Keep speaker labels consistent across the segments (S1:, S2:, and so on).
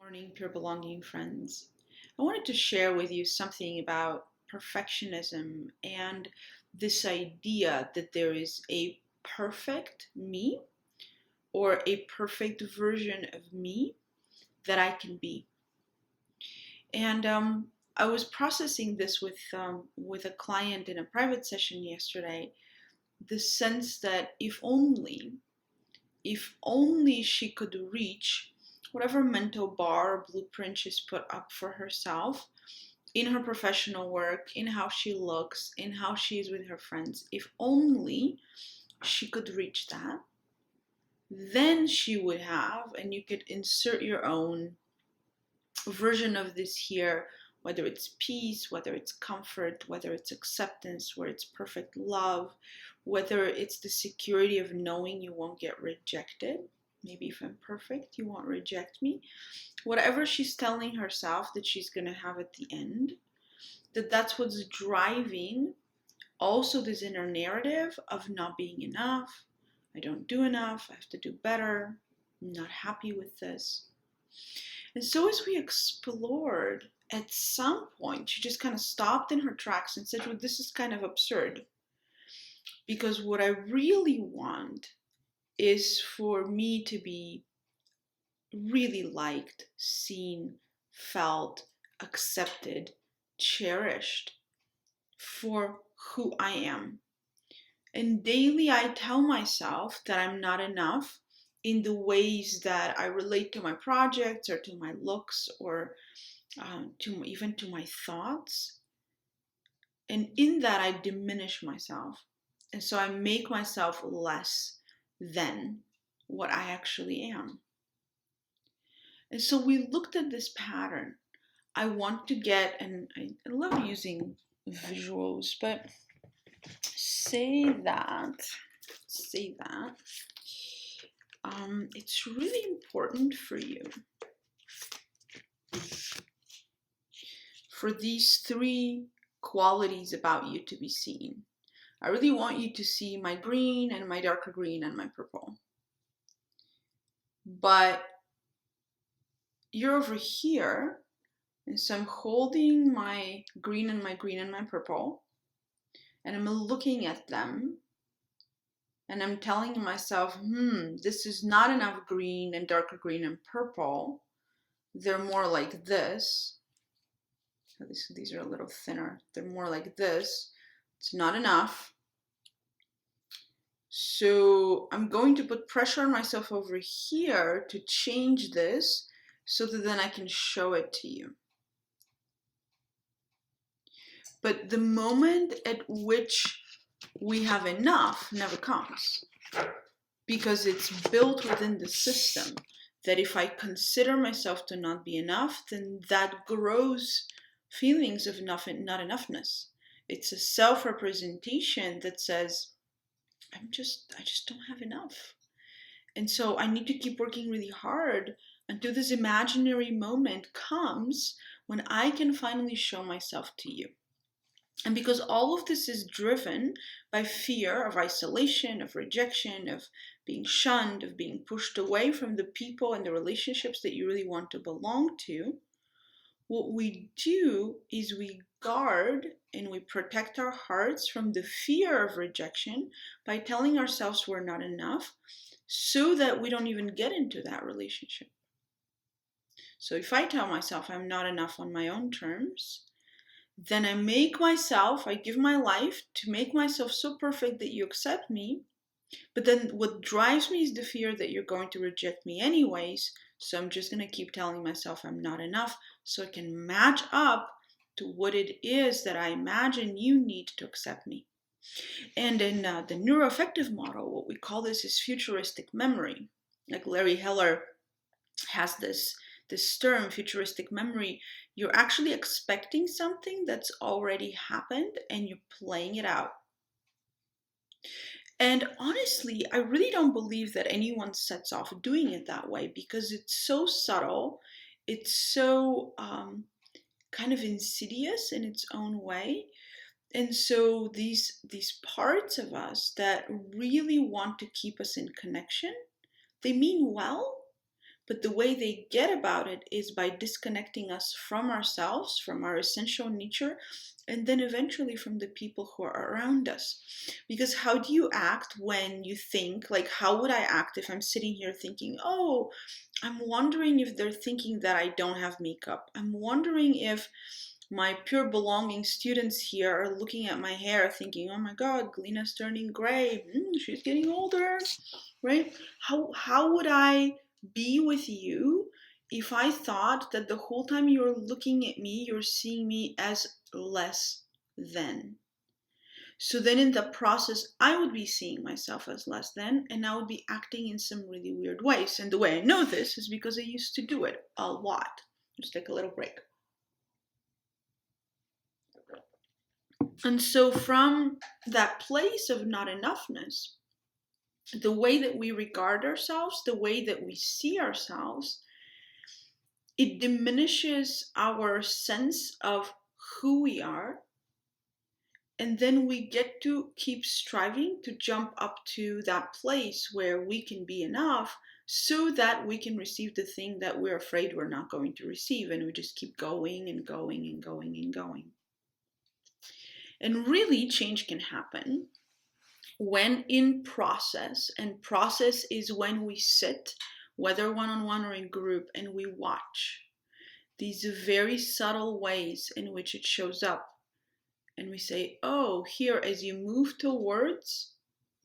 S1: Morning, Pure Belonging friends. I wanted to share with you something about perfectionism and this idea that there is a perfect me or a perfect version of me that I can be. And I was processing this with a client in a private session yesterday. The sense that if only she could reach whatever mental bar or blueprint she's put up for herself in her professional work, in how she looks, in how she is with her friends, if only she could reach that, then she would have, and you could insert your own version of this here, whether it's peace, whether it's comfort, whether it's acceptance, whether it's perfect love, whether it's the security of knowing you won't get rejected. Maybe if I'm perfect, you won't reject me. Whatever she's telling herself that she's going to have at the end, that's what's driving also this inner narrative of not being enough. I don't do enough. I have to do better. I'm not happy with this. And so as we explored, at some point, she just kind of stopped in her tracks and said, well, this is kind of absurd. Because what I really want is for me to be really liked, seen, felt, accepted, cherished for who I am. And daily I tell myself that I'm not enough in the ways that I relate to my projects or to my looks or even to my thoughts. And in that, I diminish myself. And so I make myself less than what I actually am. And so we looked at this pattern. I want to get, and I love using visuals, but say that it's really important for you for these three qualities about you to be seen. I really want you to see my green and my darker green and my purple. But you're over here, and so I'm holding my green and my green and my purple, and I'm looking at them, and I'm telling myself, this is not enough green and darker green and purple. They're more like this. These are a little thinner. They're more like this. It's not enough. So I'm going to put pressure on myself over here to change this so that then I can show it to you. But the moment at which we have enough never comes, because it's built within the system that if I consider myself to not be enough, then that grows feelings of not enoughness. It's a self-representation that says, I just don't have enough. And so I need to keep working really hard until this imaginary moment comes when I can finally show myself to you. And because all of this is driven by fear of isolation, of rejection, of being shunned, of being pushed away from the people and the relationships that you really want to belong to, what we do is we guard and we protect our hearts from the fear of rejection by telling ourselves we're not enough so that we don't even get into that relationship. So if I tell myself I'm not enough on my own terms, then I give my life to make myself so perfect that you accept me. But then what drives me is the fear that you're going to reject me anyways. So I'm just going to keep telling myself I'm not enough so I can match up to what it is that I imagine you need to accept me. And in the neuroaffective model, what we call this is futuristic memory. Like Larry Heller has this term, futuristic memory. You're actually expecting something that's already happened and you're playing it out. And honestly, I really don't believe that anyone sets off doing it that way because it's so subtle. It's so kind of insidious in its own way. And so these parts of us that really want to keep us in connection, they mean well, But the way they get about it is by disconnecting us from ourselves, from our essential nature, and then eventually from the people who are around us. Because how do you act when you think, like, how would I act if I'm sitting here thinking, oh, I'm wondering if they're thinking that I don't have makeup. I'm wondering if my pure belonging students here are looking at my hair thinking, oh my God, Glena's turning gray. She's getting older, right? How would I be with you if I thought that the whole time you're looking at me, you're seeing me as less than? So then in the process, I would be seeing myself as less than, and I would be acting in some really weird ways. And the way I know this is because I used to do it a lot. Just take a little break. And so from that place of not enoughness, the way that we regard ourselves, the way that we see ourselves, it diminishes our sense of who we are. And then we get to keep striving to jump up to that place where we can be enough so that we can receive the thing that we're afraid we're not going to receive. And we just keep going and going and going and going. And really, change can happen when in process, and process is when we sit, whether one-on-one or in group, and we watch these very subtle ways in which it shows up. And we say, oh, here, as you move towards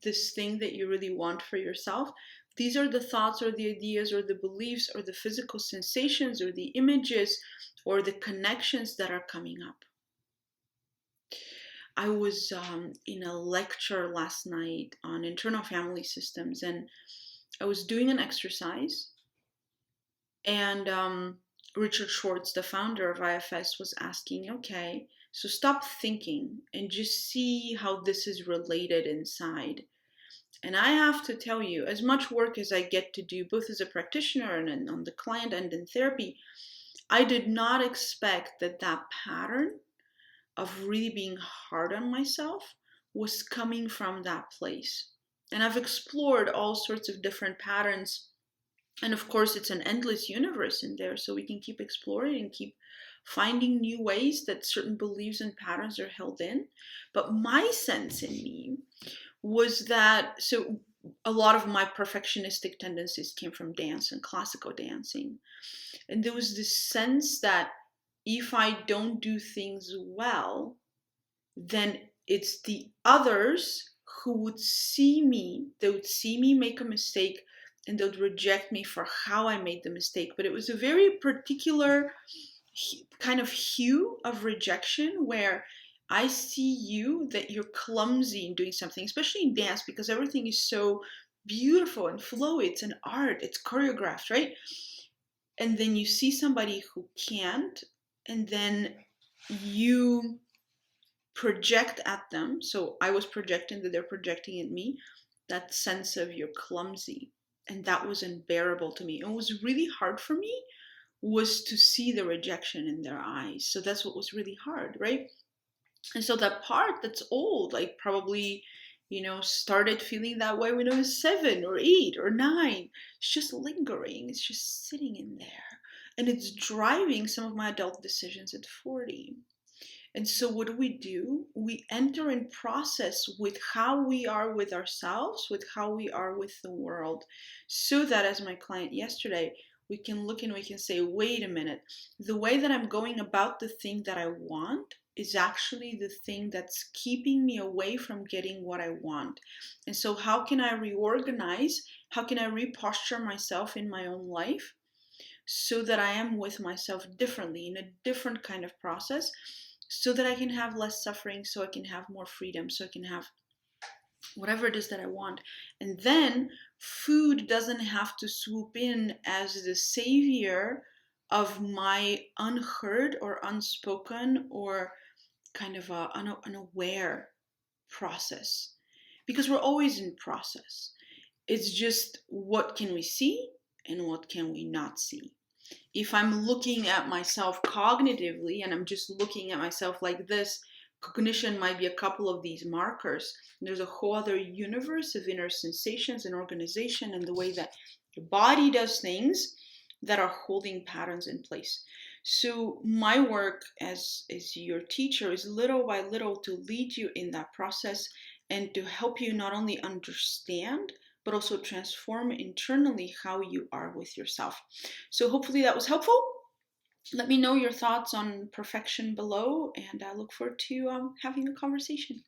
S1: this thing that you really want for yourself, these are the thoughts or the ideas or the beliefs or the physical sensations or the images or the connections that are coming up. I was in a lecture last night on internal family systems, and I was doing an exercise, and Richard Schwartz, the founder of IFS, was asking, okay, so stop thinking and just see how this is related inside. And I have to tell you, as much work as I get to do, both as a practitioner and on the client end in therapy, I did not expect that pattern of really being hard on myself was coming from that place. And I've explored all sorts of different patterns. And of course, it's an endless universe in there, so we can keep exploring and keep finding new ways that certain beliefs and patterns are held in. But my sense in me was that, so a lot of my perfectionistic tendencies came from dance and classical dancing. And there was this sense that if I don't do things well, then it's the others who would see me, they would see me make a mistake and they would reject me for how I made the mistake. But it was a very particular kind of hue of rejection where I see you, that you're clumsy in doing something, especially in dance, because everything is so beautiful and flowy. It's an art, it's choreographed, right? And then you see somebody who can't, and then you project at them. So I was projecting that they're projecting at me, that sense of you're clumsy. And that was unbearable to me. It was really hard for me was to see the rejection in their eyes. So that's what was really hard, right? And so that part that's old, like probably, started feeling that way when I was 7 or 8 or 9. It's just lingering. It's just sitting in there. And it's driving some of my adult decisions at 40. And so what do? We enter in process with how we are with ourselves, with how we are with the world. So that, as my client yesterday, we can look and we can say, wait a minute, the way that I'm going about the thing that I want is actually the thing that's keeping me away from getting what I want. And so how can I reorganize? How can I reposture myself in my own life so that I am with myself differently, in a different kind of process, so that I can have less suffering, so I can have more freedom, so I can have whatever it is that I want. And then food doesn't have to swoop in as the savior of my unheard or unspoken or kind of unaware process. Because we're always in process. It's just what can we see and what can we not see. If I'm looking at myself cognitively and I'm just looking at myself like this, cognition might be a couple of these markers. There's a whole other universe of inner sensations and organization and the way that your body does things that are holding patterns in place. So my work as your teacher is little by little to lead you in that process and to help you not only understand but also transform internally how you are with yourself. So hopefully that was helpful. Let me know your thoughts on perfection below, and I look forward to having a conversation.